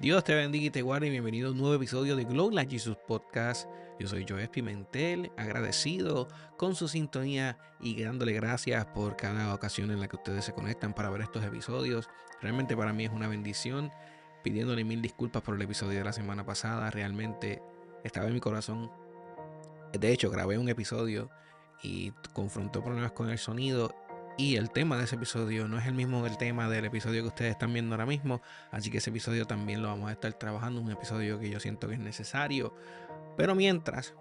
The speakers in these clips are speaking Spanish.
Dios te bendiga y te guarde y bienvenido a un nuevo episodio de Glow Like Jesus Podcast. Yo soy Joel Pimentel, agradecido con su sintonía y dándole gracias por cada ocasión en la que ustedes se conectan para ver estos episodios. Realmente para mí es una bendición, pidiéndole mil disculpas por el episodio de la semana pasada. Realmente estaba en mi corazón. De hecho, grabé un episodio y confrontó problemas con el sonido. Y el tema de ese episodio no es el mismo del tema del episodio que ustedes están viendo ahora mismo. Así que ese episodio también lo vamos a estar trabajando. Un episodio que yo siento que es necesario. Pero mientras,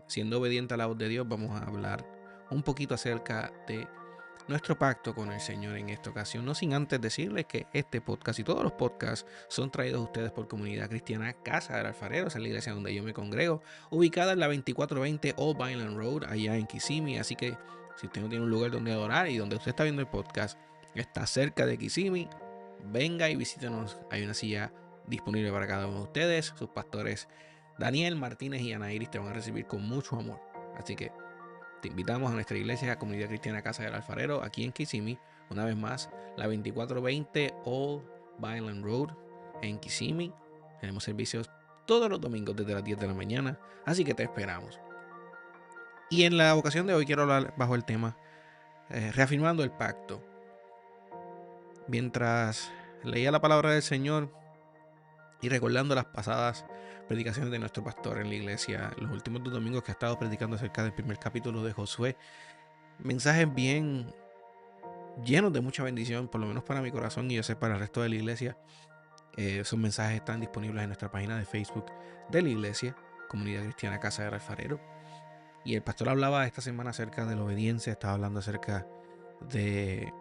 siendo obediente a la voz de Dios, vamos a hablar un poquito acerca de nuestro pacto con el Señor en esta ocasión. No sin antes decirles que este podcast y todos los podcasts son traídos a ustedes por Comunidad Cristiana Casa del Alfarero, esa es la iglesia donde yo me congrego, ubicada en la 2420 Old Vineland Road, allá en Kissimmee. Así que si usted no tiene un lugar donde adorar y donde usted está viendo el podcast está cerca de Kissimmee, venga y visítenos. Hay una silla disponible para cada uno de ustedes. Sus pastores Daniel Martínez y Ana Iris te van a recibir con mucho amor. Así que te invitamos a nuestra iglesia, Comunidad Cristiana Casa del Alfarero, aquí en Kissimmee. Una vez más, la 2420 Old Vineland Road en Kissimmee. Tenemos servicios todos los domingos desde las 10 de la mañana, así que te esperamos. Y en la ocasión de hoy quiero hablar bajo el tema reafirmando el pacto. Mientras leía la palabra del Señor y recordando las pasadas predicaciones de nuestro pastor en la iglesia, los últimos 2 domingos que ha estado predicando acerca del primer capítulo de Josué, mensajes bien llenos de mucha bendición, por lo menos para mi corazón y yo sé para el resto de la iglesia. Esos mensajes están disponibles en nuestra página de Facebook de la iglesia, Comunidad Cristiana Casa del Alfarero. Y el pastor hablaba esta semana acerca de la obediencia, estaba hablando acerca de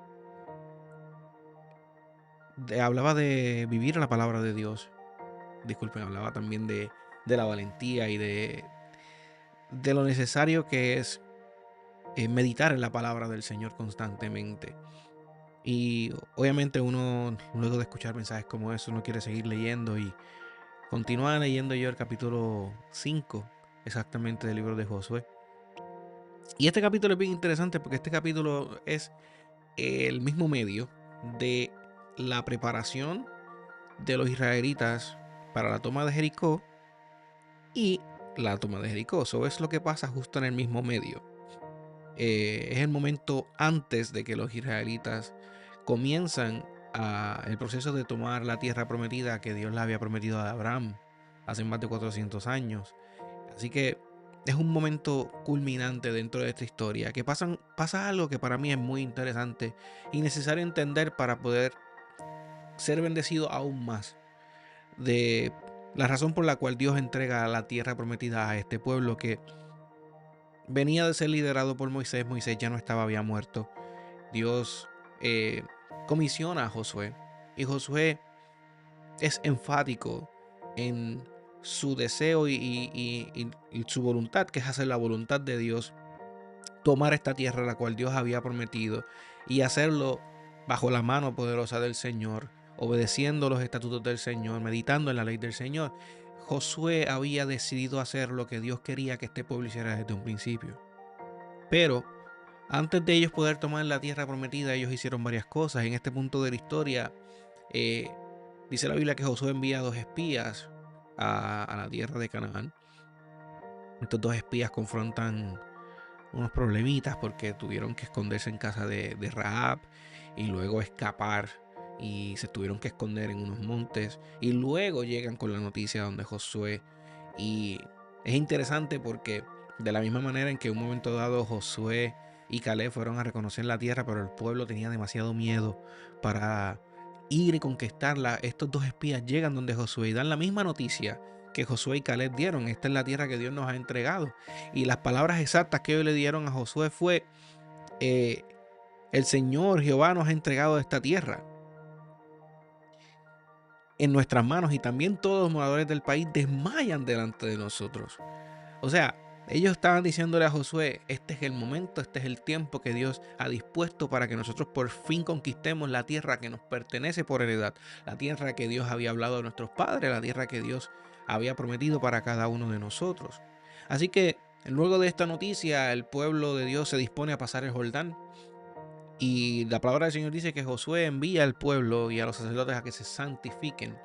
hablaba de vivir la palabra de Dios. Disculpen, hablaba también de la valentía y de lo necesario que es meditar en la palabra del Señor constantemente. Y obviamente uno, luego de escuchar mensajes como eso, uno quiere seguir leyendo y continúa leyendo yo el capítulo 5 exactamente del libro de Josué. Y este capítulo es bien interesante porque este capítulo es el mismo medio de la preparación de los israelitas para la toma de Jericó y la toma de Jericó. Eso es lo que pasa justo en el mismo medio. Es el momento antes de que los israelitas comienzan el proceso de tomar la tierra prometida que Dios le había prometido a Abraham hace más de 400 años. Así que es un momento culminante dentro de esta historia, que pasa algo que para mí es muy interesante y necesario entender para poder ser bendecido aún más de la razón por la cual Dios entrega la tierra prometida a este pueblo que venía de ser liderado por Moisés. Moisés ya no estaba, había muerto. Dios eh, comisiona a Josué y Josué es enfático en su deseo y su voluntad, que es hacer la voluntad de Dios, tomar esta tierra la cual Dios había prometido y hacerlo bajo la mano poderosa del Señor, obedeciendo los estatutos del Señor, meditando en la ley del Señor. Josué había decidido hacer lo que Dios quería que este pueblo hiciera desde un principio. Pero antes de ellos poder tomar la tierra prometida, ellos hicieron varias cosas. En este punto de la historia, eh, dice la Biblia que Josué envía 2 espías a la tierra de Canaán. Estos 2 espías confrontan unos problemitas porque tuvieron que esconderse en casa de Rahab y luego escapar y se tuvieron que esconder en unos montes y luego llegan con la noticia donde Josué. Y es interesante porque de la misma manera en que en un momento dado Josué y Caleb fueron a reconocer la tierra, pero el pueblo tenía demasiado miedo para ir y conquistarla, estos 2 espías llegan donde Josué y dan la misma noticia que Josué y Caleb dieron: esta es la tierra que Dios nos ha entregado. Y las palabras exactas que ellos le dieron a Josué fue: eh, el Señor Jehová nos ha entregado esta tierra en nuestras manos, y también todos los moradores del país desmayan delante de nosotros. O sea, ellos estaban diciéndole a Josué: este es el momento, este es el tiempo que Dios ha dispuesto para que nosotros por fin conquistemos la tierra que nos pertenece por heredad, la tierra que Dios había hablado a nuestros padres, la tierra que Dios había prometido para cada uno de nosotros. Así que luego de esta noticia, el pueblo de Dios se dispone a pasar el Jordán. Y la palabra del Señor dice que Josué envía al pueblo y a los sacerdotes a que se santifiquen.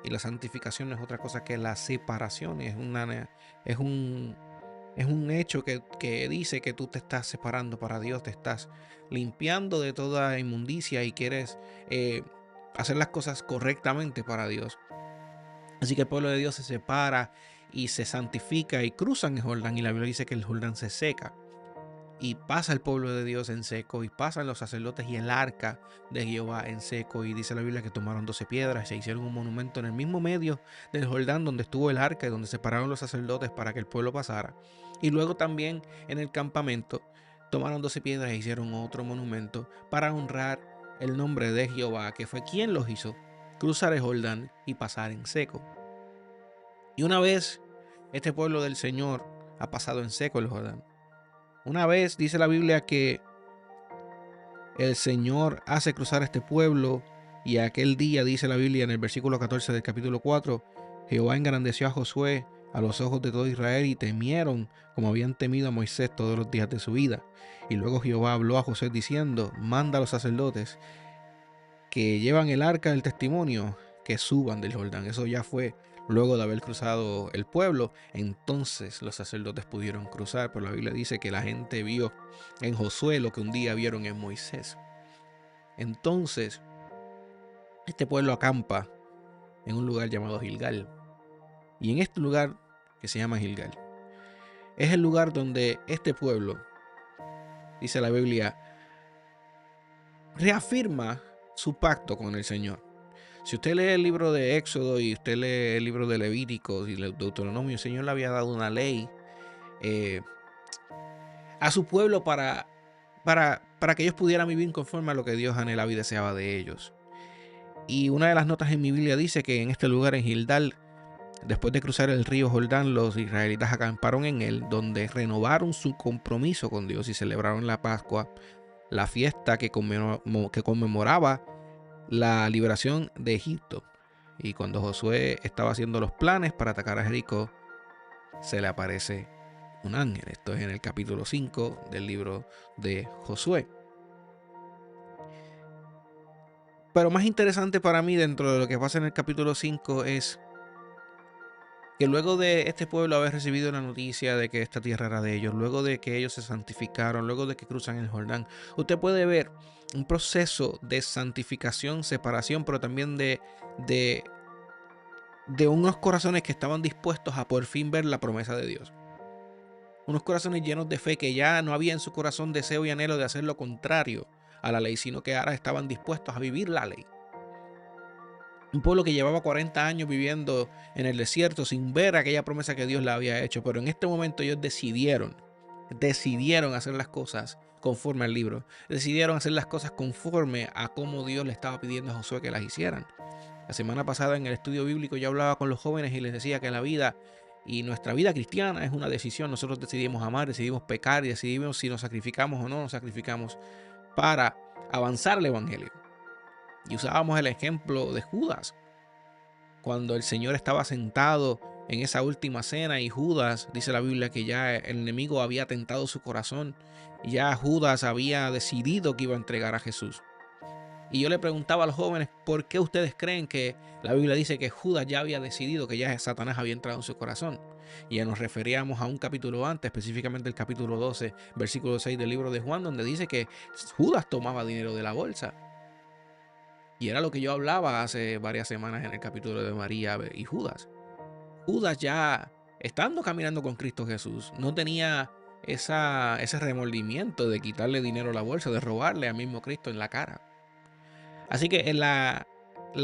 Y la santificación no es otra cosa que la separación. Es un, es un hecho que dice que tú te estás separando para Dios, te estás limpiando de toda inmundicia y quieres hacer las cosas correctamente para Dios. Así que el pueblo de Dios se separa y se santifica y cruzan el Jordán, y la Biblia dice que el Jordán se seca. Y pasa el pueblo de Dios en seco, y pasan los sacerdotes y el arca de Jehová en seco. Y dice la Biblia que tomaron 12 piedras y se hicieron un monumento en el mismo medio del Jordán donde estuvo el arca y donde se pararon los sacerdotes para que el pueblo pasara. Y luego también en el campamento tomaron 12 piedras e hicieron otro monumento para honrar el nombre de Jehová, que fue quien los hizo cruzar el Jordán y pasar en seco. Y una vez este pueblo del Señor ha pasado en seco el Jordán, una vez dice la Biblia que el Señor hace cruzar este pueblo, y aquel día, dice la Biblia en el versículo 14 del capítulo 4, Jehová engrandeció a Josué a los ojos de todo Israel, y temieron como habían temido a Moisés todos los días de su vida. Y luego Jehová habló a Josué diciendo: manda a los sacerdotes que llevan el arca del testimonio que suban del Jordán. Eso ya fue luego de haber cruzado el pueblo. Entonces los sacerdotes pudieron cruzar, pero la Biblia dice que la gente vio en Josué lo que un día vieron en Moisés. Entonces este pueblo acampa en un lugar llamado Gilgal, y en este lugar que se llama Gilgal es el lugar donde este pueblo, dice la Biblia, reafirma su pacto con el Señor. Si usted lee el libro de Éxodo y usted lee el libro de Levíticos y el Deuteronomio, el Señor le había dado una ley a su pueblo para que ellos pudieran vivir conforme a lo que Dios anhelaba y deseaba de ellos. Y una de las notas en mi Biblia dice que en este lugar, en Gilgal, después de cruzar el río Jordán, los israelitas acamparon en él, donde renovaron su compromiso con Dios y celebraron la Pascua, la fiesta que conmemoraba la liberación de Egipto. Y cuando Josué estaba haciendo los planes para atacar a Jericó, se le aparece un ángel. Esto es en el capítulo 5 del libro de Josué. Pero más interesante para mí dentro de lo que pasa en el capítulo 5 es que luego de este pueblo haber recibido la noticia de que esta tierra era de ellos, luego de que ellos se santificaron, luego de que cruzan el Jordán, usted puede ver un proceso de santificación, separación, pero también de unos corazones que estaban dispuestos a por fin ver la promesa de Dios. Unos corazones llenos de fe, que ya no había en su corazón deseo y anhelo de hacer lo contrario a la ley, sino que ahora estaban dispuestos a vivir la ley. Un pueblo que llevaba 40 años viviendo en el desierto sin ver aquella promesa que Dios le había hecho, pero en este momento ellos decidieron hacer las cosas conforme al libro, decidieron hacer las cosas conforme a cómo Dios le estaba pidiendo a Josué que las hicieran. La semana pasada en el estudio bíblico yo hablaba con los jóvenes y les decía que la vida y nuestra vida cristiana es una decisión. Nosotros decidimos amar, decidimos pecar y decidimos si nos sacrificamos o no nos sacrificamos para avanzar el evangelio. Y usábamos el ejemplo de Judas, cuando el Señor estaba sentado en esa última cena y Judas, dice la Biblia, que ya el enemigo había tentado su corazón, y ya Judas había decidido que iba a entregar a Jesús. Y yo le preguntaba a los jóvenes, ¿por qué ustedes creen que la Biblia dice que Judas ya había decidido, que ya Satanás había entrado en su corazón? Y ya nos referíamos a un capítulo antes, específicamente el capítulo 12, versículo 6 del libro de Juan, donde dice que Judas tomaba dinero de la bolsa. Y era lo que yo hablaba hace varias semanas en el capítulo de María y Judas. Judas, ya estando caminando con Cristo Jesús, no tenía ese remordimiento de quitarle dinero a la bolsa, de robarle al mismo Cristo en la cara. Así que en la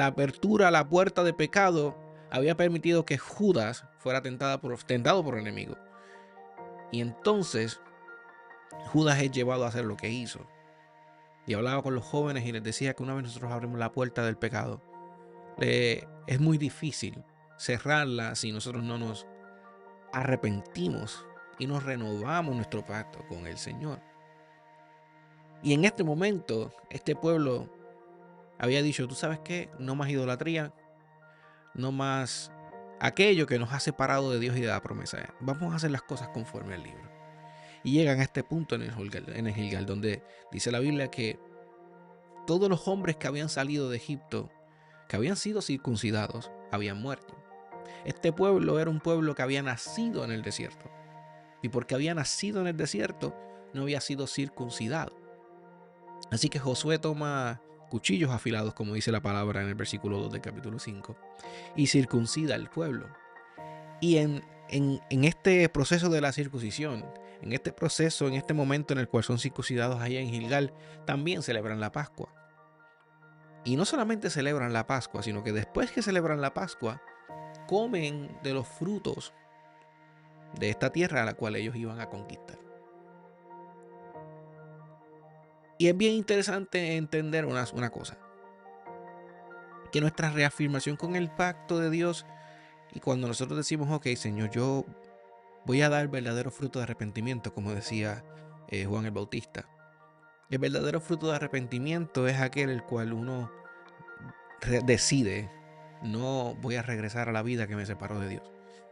apertura a la puerta de pecado había permitido que Judas fuera tentado por el enemigo. Y entonces Judas es llevado a hacer lo que hizo. Y hablaba con los jóvenes y les decía que una vez nosotros abrimos la puerta del pecado, es muy difícil cerrarla si nosotros no nos arrepentimos y nos renovamos nuestro pacto con el Señor. Y en este momento, este pueblo había dicho: ¿tú sabes qué? No más idolatría, no más aquello que nos ha separado de Dios y de la promesa. Vamos a hacer las cosas conforme al libro. Y llegan a este punto en el Gilgal, donde dice la Biblia que todos los hombres que habían salido de Egipto, que habían sido circuncidados, habían muerto. Este pueblo era un pueblo que había nacido en el desierto. Y porque había nacido en el desierto, no había sido circuncidado. Así que Josué toma cuchillos afilados, como dice la palabra en el versículo 2 del capítulo 5, y circuncida al pueblo. Y en este proceso de la circuncisión, en este proceso, en este momento en el cual son circuncidados allá en Gilgal, también celebran la Pascua. Y no solamente celebran la Pascua, sino que después que celebran la Pascua, comen de los frutos de esta tierra a la cual ellos iban a conquistar. Y es bien interesante entender una cosa, que nuestra reafirmación con el pacto de Dios, y cuando nosotros decimos, ok, Señor, yo voy a dar verdadero fruto de arrepentimiento, como decía Juan el Bautista. El verdadero fruto de arrepentimiento es aquel el cual uno decide, no voy a regresar a la vida que me separó de Dios.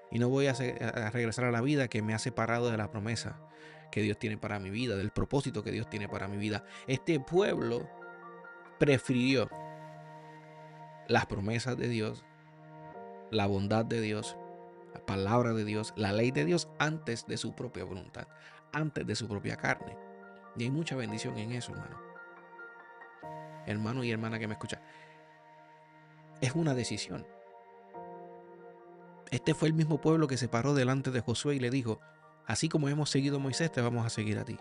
Y no voy a regresar a la vida que me ha separado de la promesa que Dios tiene para mi vida, del propósito que Dios tiene para mi vida. Este pueblo prefirió las promesas de Dios, la bondad de Dios, la palabra de Dios, la ley de Dios antes de su propia voluntad, antes de su propia carne. Y hay mucha bendición en eso, hermano y hermana que me escucha. Es una decisión. Este fue el mismo pueblo que se paró delante de Josué y le dijo, así como hemos seguido a Moisés, te vamos a seguir a ti.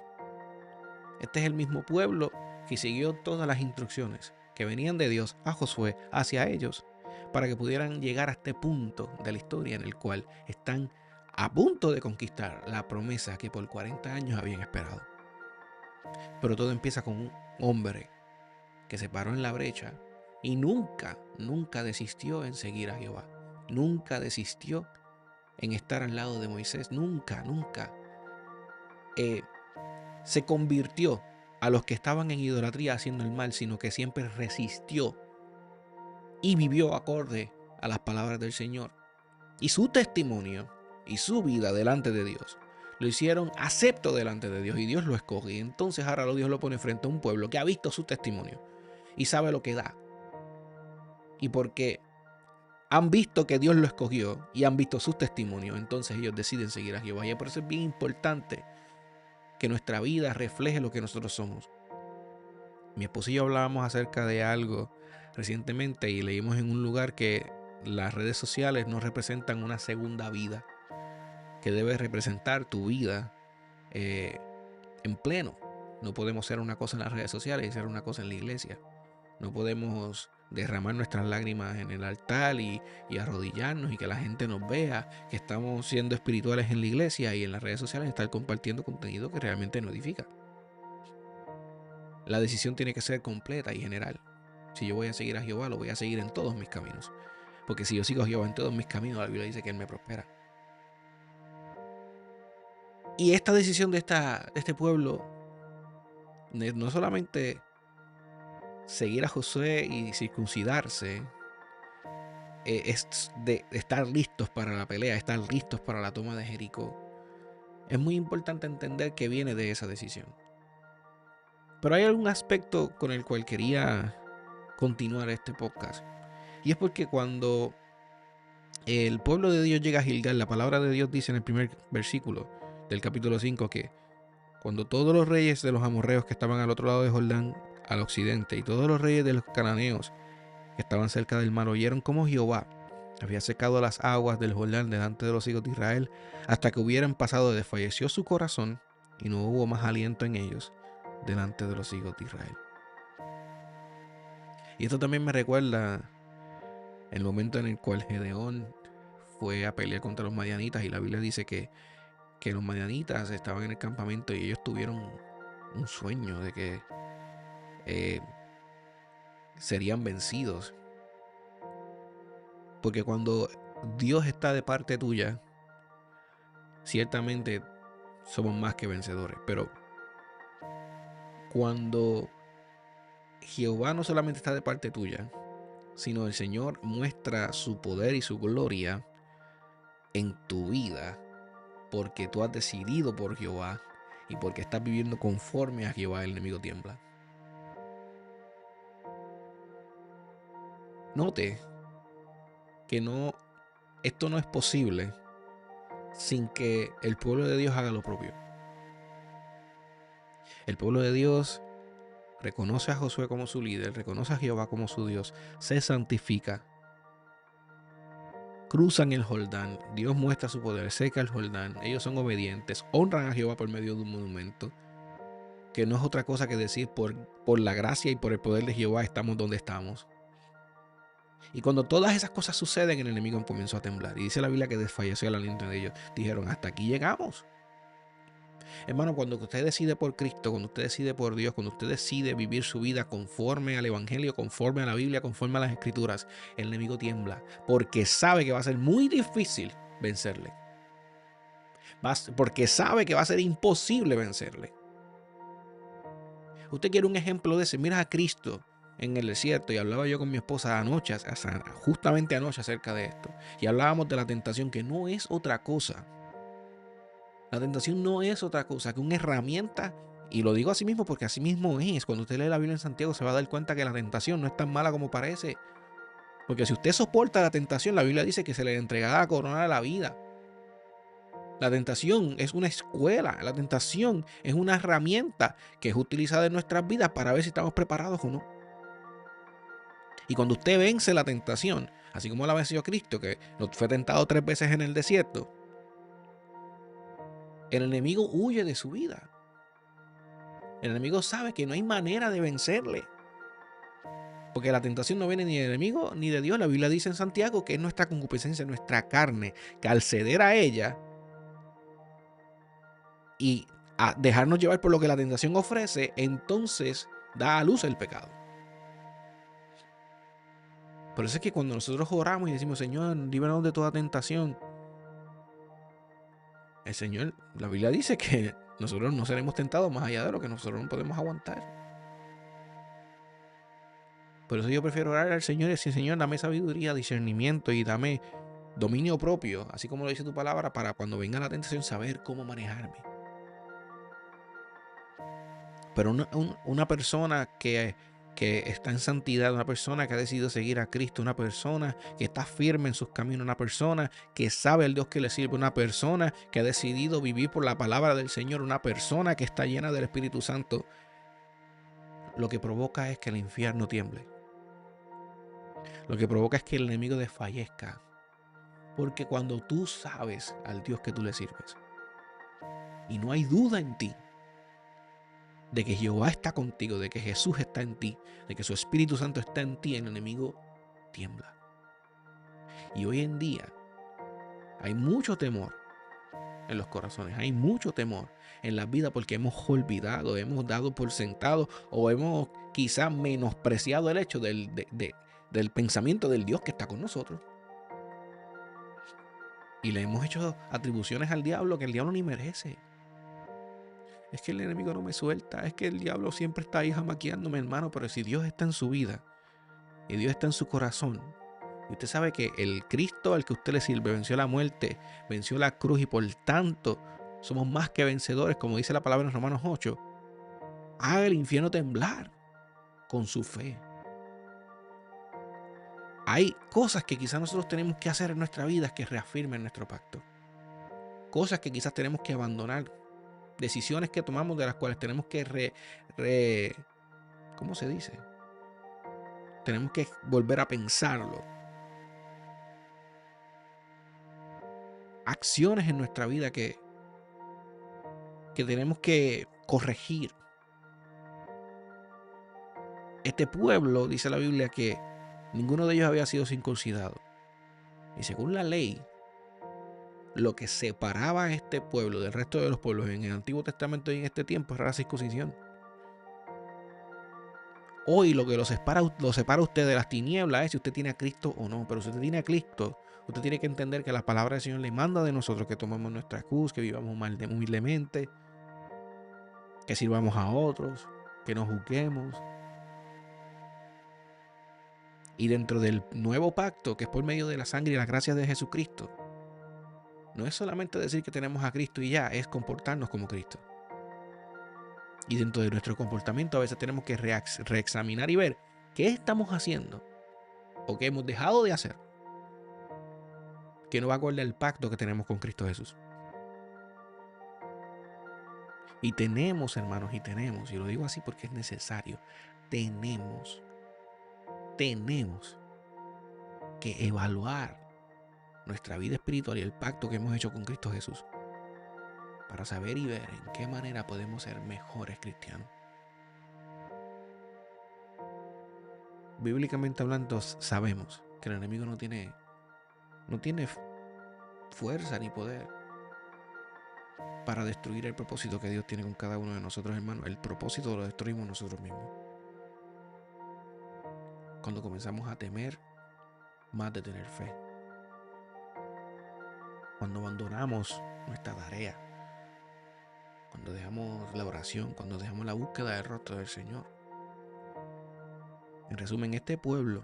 Este es el mismo pueblo que siguió todas las instrucciones que venían de Dios a Josué hacia ellos para que pudieran llegar a este punto de la historia en el cual están a punto de conquistar la promesa que por 40 años habían esperado. Pero todo empieza con un hombre que se paró en la brecha y nunca desistió en seguir a Jehová. Nunca desistió en estar al lado de Moisés. Nunca se convirtió a los que estaban en idolatría haciendo el mal, sino que siempre resistió y vivió acorde a las palabras del Señor. Y su testimonio y su vida delante de Dios lo hicieron acepto delante de Dios, y Dios lo escoge. Y entonces ahora Dios lo pone frente a un pueblo que ha visto su testimonio y sabe lo que da. Y porque han visto que Dios lo escogió y han visto sus testimonios, entonces ellos deciden seguir a Jehová. Y por eso es bien importante que nuestra vida refleje lo que nosotros somos. Mi esposo y yo hablábamos acerca de algo recientemente y leímos en un lugar que las redes sociales no representan una segunda vida, que debe representar tu vida en pleno. No podemos ser una cosa en las redes sociales y ser una cosa en la iglesia. No podemos derramar nuestras lágrimas en el altar y arrodillarnos y que la gente nos vea que estamos siendo espirituales en la iglesia, y en las redes sociales estar compartiendo contenido que realmente no edifica. La decisión tiene que ser completa y general. Si yo voy a seguir a Jehová, lo voy a seguir en todos mis caminos. Porque si yo sigo a Jehová en todos mis caminos, la Biblia dice que Él me prospera. Y esta decisión de este pueblo, no solamente seguir a Josué y circuncidarse, es de estar listos para la pelea, estar listos para la toma de Jericó. Es muy importante entender que viene de esa decisión. Pero hay algún aspecto con el cual quería continuar este podcast. Y es porque cuando el pueblo de Dios llega a Gilgal, la palabra de Dios dice en el primer versículo del capítulo 5 que cuando todos los reyes de los amorreos que estaban al otro lado de Jordán, al occidente, y todos los reyes de los cananeos que estaban cerca del mar oyeron cómo Jehová había secado las aguas del Jordán delante de los hijos de Israel hasta que hubieran pasado, desfalleció su corazón y no hubo más aliento en ellos delante de los hijos de Israel. Y esto también me recuerda el momento en el cual Gedeón fue a pelear contra los madianitas, y la Biblia dice que los madianitas estaban en el campamento y ellos tuvieron un sueño de que serían vencidos. Porque cuando Dios está de parte tuya, ciertamente somos más que vencedores. Pero cuando Jehová no solamente está de parte tuya, sino el Señor muestra su poder y su gloria en tu vida, porque tú has decidido por Jehová y porque estás viviendo conforme a Jehová, el enemigo tiembla. Note que esto no es posible sin que el pueblo de Dios haga lo propio. El pueblo de Dios reconoce a Josué como su líder, reconoce a Jehová como su Dios, se santifica, cruzan el Jordán, Dios muestra su poder, seca el Jordán, ellos son obedientes, honran a Jehová por medio de un monumento, que no es otra cosa que decir por la gracia y por el poder de Jehová estamos donde estamos. Y cuando todas esas cosas suceden, el enemigo comenzó a temblar. Y dice la Biblia que desfalleció el aliento de ellos. Dijeron, hasta aquí llegamos. Hermano, cuando usted decide por Cristo, cuando usted decide por Dios, cuando usted decide vivir su vida conforme al Evangelio, conforme a la Biblia, conforme a las Escrituras, el enemigo tiembla porque sabe que va a ser muy difícil vencerle. Porque sabe que va a ser imposible vencerle. Usted quiere un ejemplo de ese. Mira a Cristo en el desierto, y hablaba yo con mi esposa anoche, justamente anoche, acerca de esto. Y hablábamos de la tentación, que no es otra cosa. La tentación no es otra cosa que una herramienta, y lo digo así mismo porque así mismo es. Cuando usted lee la Biblia en Santiago se va a dar cuenta que la tentación no es tan mala como parece. Porque si usted soporta la tentación, la Biblia dice que se le entregará la corona de la vida. La tentación es una escuela, la tentación es una herramienta que es utilizada en nuestras vidas para ver si estamos preparados o no. Y cuando usted vence la tentación, así como la venció Cristo, que fue tentado 3 veces en el desierto, el enemigo huye de su vida. El enemigo sabe que no hay manera de vencerle. Porque la tentación no viene ni del enemigo ni de Dios. La Biblia dice en Santiago que es nuestra concupiscencia, nuestra carne, que al ceder a ella y a dejarnos llevar por lo que la tentación ofrece, entonces da a luz el pecado. Por eso es que cuando nosotros oramos y decimos, Señor, líbranos de toda tentación, el Señor, la Biblia dice que nosotros no seremos tentados más allá de lo que nosotros no podemos aguantar. Por eso yo prefiero orar al Señor y decir, Señor, dame sabiduría, discernimiento y dame dominio propio, así como lo dice tu palabra, para cuando venga la tentación saber cómo manejarme. Pero una persona que está en santidad, una persona que ha decidido seguir a Cristo, una persona que está firme en sus caminos, una persona que sabe el Dios que le sirve, una persona que ha decidido vivir por la palabra del Señor, una persona que está llena del Espíritu Santo, lo que provoca es que el infierno tiemble. Lo que provoca es que el enemigo desfallezca. Porque cuando tú sabes al Dios que tú le sirves y no hay duda en ti de que Jehová está contigo, de que Jesús está en ti, de que su Espíritu Santo está en ti, el enemigo tiembla. Y hoy en día hay mucho temor en los corazones, hay mucho temor en la vida porque hemos olvidado, hemos dado por sentado o hemos quizás menospreciado el hecho del pensamiento del Dios que está con nosotros. Y le hemos hecho atribuciones al diablo que el diablo ni merece. Es que el enemigo no me suelta, es que el diablo siempre está ahí jamaqueándome, hermano. Pero si Dios está en su vida y Dios está en su corazón, y usted sabe que el Cristo al que usted le sirve venció la muerte, venció la cruz, y por tanto somos más que vencedores, como dice la palabra en Romanos 8, haga el infierno temblar con su fe. Hay cosas que quizás nosotros tenemos que hacer en nuestra vida que reafirmen nuestro pacto. Cosas que quizás tenemos que abandonar. Decisiones que tomamos de las cuales tenemos que ¿cómo se dice? Tenemos que volver a pensarlo. Acciones en nuestra vida que tenemos que corregir. Este pueblo, dice la Biblia, que ninguno de ellos había sido circuncidado. Y según la ley, lo que separaba a este pueblo del resto de los pueblos en el Antiguo Testamento y en este tiempo era la circuncisión. Hoy lo que lo separa a usted de las tinieblas es si usted tiene a Cristo o no. Pero si usted tiene a Cristo, usted tiene que entender que la palabra del Señor le manda de nosotros que tomemos nuestra cruz, que vivamos humildemente, que sirvamos a otros, que nos juzguemos. Y dentro del nuevo pacto, que es por medio de la sangre y las gracias de Jesucristo, no es solamente decir que tenemos a Cristo y ya, es comportarnos como Cristo. Y dentro de nuestro comportamiento a veces tenemos que reexaminar y ver qué estamos haciendo o qué hemos dejado de hacer que no va acorde al pacto que tenemos con Cristo Jesús. Y tenemos, hermanos, y lo digo así porque es necesario, tenemos que evaluar nuestra vida espiritual y el pacto que hemos hecho con Cristo Jesús para saber y ver en qué manera podemos ser mejores cristianos. Bíblicamente hablando, sabemos que el enemigo no tiene fuerza ni poder para destruir el propósito que Dios tiene con cada uno de nosotros, hermanos. El propósito lo destruimos nosotros mismos. Cuando comenzamos a temer más de tener fe. Cuando abandonamos nuestra tarea. Cuando dejamos la oración, cuando dejamos la búsqueda del rostro del Señor. En resumen, este pueblo,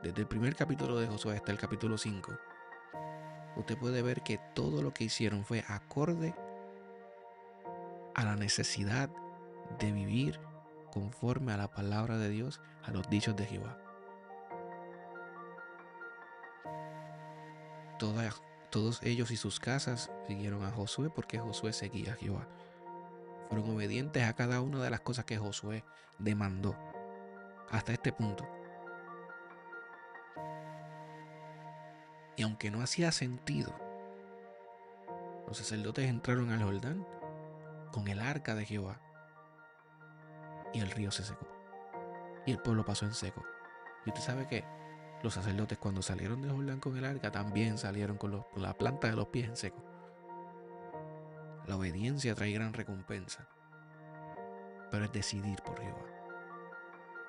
desde el primer capítulo de Josué hasta el capítulo 5, usted puede ver que todo lo que hicieron fue acorde a la necesidad de vivir conforme a la palabra de Dios, a los dichos de Jehová. Todos ellos y sus casas siguieron a Josué porque Josué seguía a Jehová. Fueron obedientes a cada una de las cosas que Josué demandó. Hasta este punto. Y aunque no hacía sentido, los sacerdotes entraron al Jordán con el arca de Jehová y el río se secó. Y el pueblo pasó en seco. Y usted sabe que los sacerdotes cuando salieron del Jordán con el arca también salieron con la planta de los pies en seco. La obediencia trae gran recompensa. Pero es decidir por Jehová.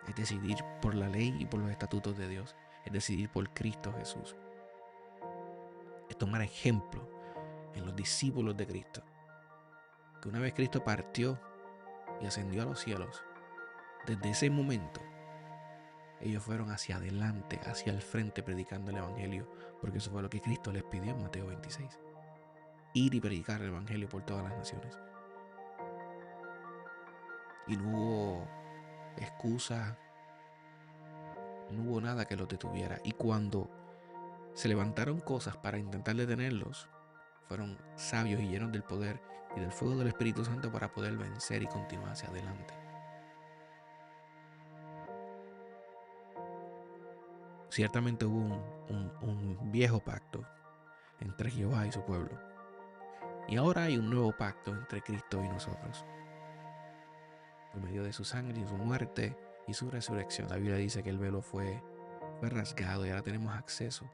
Es decidir por la ley y por los estatutos de Dios. Es decidir por Cristo Jesús. Es tomar ejemplo en los discípulos de Cristo. Que una vez Cristo partió y ascendió a los cielos, desde ese momento ellos fueron hacia adelante, hacia el frente predicando el evangelio, porque eso fue lo que Cristo les pidió en Mateo 26. Ir y predicar el evangelio por todas las naciones. Y no hubo excusa, no hubo nada que los detuviera. Y cuando se levantaron cosas para intentar detenerlos, fueron sabios y llenos del poder y del fuego del Espíritu Santo para poder vencer y continuar hacia adelante. Ciertamente hubo un viejo pacto entre Jehová y su pueblo. Y ahora hay un nuevo pacto entre Cristo y nosotros. Por medio de su sangre y su muerte y su resurrección. La Biblia dice que el velo fue rasgado y ahora tenemos acceso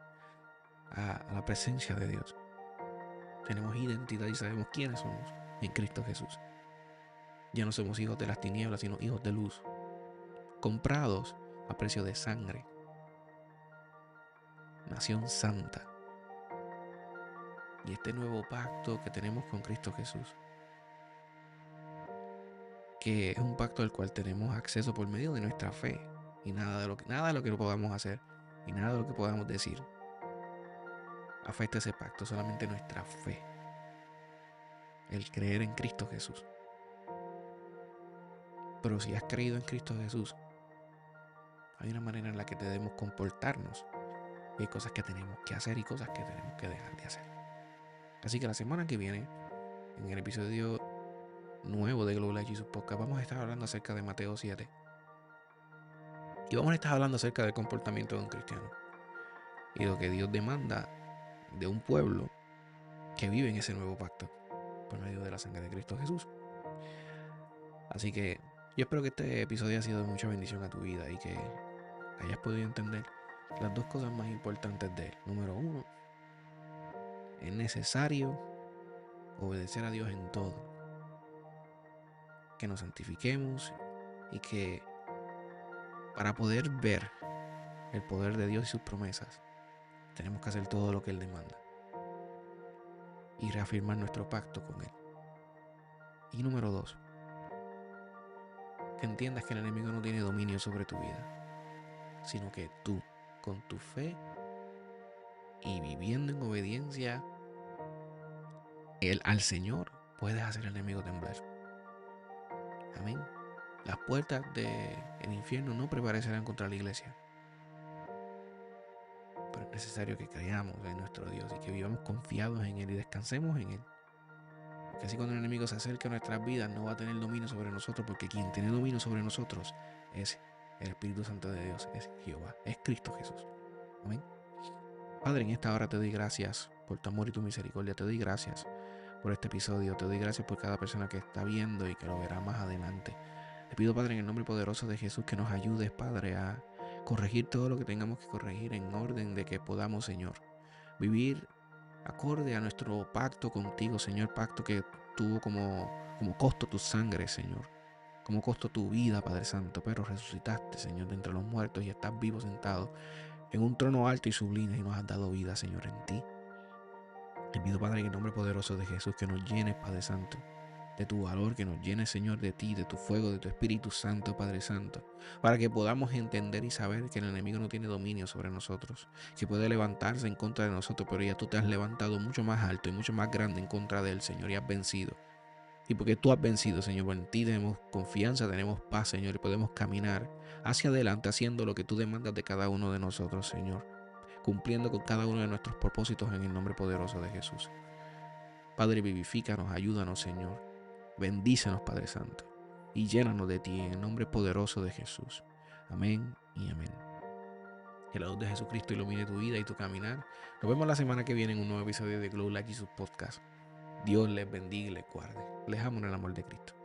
a la presencia de Dios. Tenemos identidad y sabemos quiénes somos en Cristo Jesús. Ya no somos hijos de las tinieblas, sino hijos de luz. Comprados a precio de sangre. Nación santa. Y este nuevo pacto que tenemos con Cristo Jesús, que es un pacto al cual tenemos acceso por medio de nuestra fe, y nada de lo que podamos hacer y nada de lo que podamos decir afecta ese pacto, solamente nuestra fe, el creer en Cristo Jesús. Pero si has creído en Cristo Jesús, hay una manera en la que debemos comportarnos, y hay cosas que tenemos que hacer y cosas que tenemos que dejar de hacer. Así que la semana que viene, en el episodio nuevo de Global Jesus Podcast, vamos a estar hablando acerca de Mateo 7. Y vamos a estar hablando acerca del comportamiento de un cristiano y lo que Dios demanda de un pueblo que vive en ese nuevo pacto por medio de la sangre de Cristo Jesús. Así que yo espero que este episodio haya sido de mucha bendición a tu vida y que hayas podido entender las dos cosas más importantes de él. Número 1, es necesario obedecer a Dios en todo, que nos santifiquemos y que para poder ver el poder de Dios y sus promesas, tenemos que hacer todo lo que Él demanda y reafirmar nuestro pacto con Él. Y número 2, que entiendas que el enemigo no tiene dominio sobre tu vida, sino que tú, con tu fe y viviendo en obediencia al Señor, puedes hacer al enemigo temblar. Amén. Las puertas del infierno no prevalecerán contra la iglesia, pero es necesario que creamos en nuestro Dios y que vivamos confiados en Él y descansemos en Él. Que así cuando el enemigo se acerque a nuestras vidas no va a tener dominio sobre nosotros, porque quien tiene dominio sobre nosotros es el Espíritu Santo de Dios, es Jehová, es Cristo Jesús. Amén. Padre, en esta hora te doy gracias por tu amor y tu misericordia. Te doy gracias por este episodio. Te doy gracias por cada persona que está viendo y que lo verá más adelante. Te pido, Padre, en el nombre poderoso de Jesús, que nos ayudes, Padre, a corregir todo lo que tengamos que corregir en orden de que podamos, Señor, vivir acorde a nuestro pacto contigo, Señor, pacto que tuvo como costo tu sangre, Señor, como costo tu vida, Padre Santo, pero resucitaste, Señor, de entre los muertos y estás vivo sentado en un trono alto y sublime y nos has dado vida, Señor, en ti. Te pido, Padre, en el nombre poderoso de Jesús, que nos llenes, Padre Santo, de tu valor, que nos llenes, Señor, de ti, de tu fuego, de tu Espíritu Santo, Padre Santo, para que podamos entender y saber que el enemigo no tiene dominio sobre nosotros, que puede levantarse en contra de nosotros, pero ya tú te has levantado mucho más alto y mucho más grande en contra de él, Señor, y has vencido. Y porque tú has vencido, Señor, en ti tenemos confianza, tenemos paz, Señor, y podemos caminar hacia adelante haciendo lo que tú demandas de cada uno de nosotros, Señor, cumpliendo con cada uno de nuestros propósitos en el nombre poderoso de Jesús. Padre, vivifícanos, ayúdanos, Señor. Bendícenos, Padre Santo, y llénanos de ti en el nombre poderoso de Jesús. Amén y amén. Que la luz de Jesucristo ilumine tu vida y tu caminar. Nos vemos la semana que viene en un nuevo episodio de Glow Like Jesus Podcast. Dios les bendiga y les guarde. Les amo en el amor de Cristo.